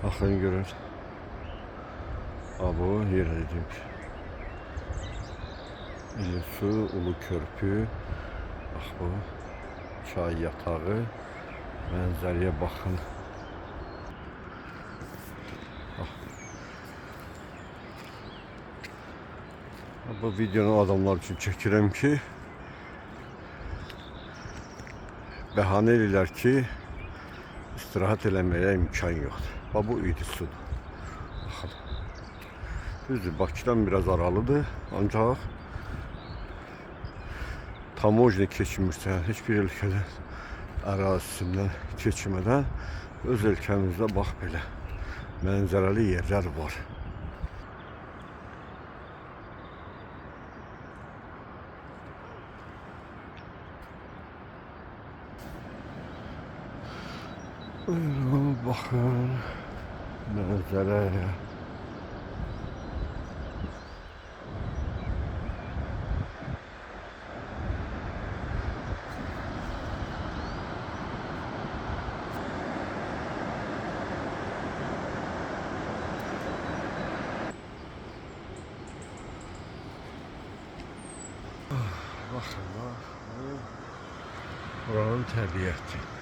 Bakın görün. Bu yer dedim. İlisu Ulu Körpü. Bak bu. Çay yatağı. Mənzərəyə bakın. Bu videonu adamlar için çəkirəm ki, bəhanə edirlər ki, istirahat eləməyə imkan yoxdur. Bu idi sudur. Baxın. Düzdür, Bakıdan biraz aralıdır, ancaq tamojni keçmirsən, heç bir ölkədə ərazisindən keçmədən öz ölkəmizdə bax belə mənzərəli yerlər var. Buyurun bakın manzaraya. Bakın bak. Buranın təbiəti.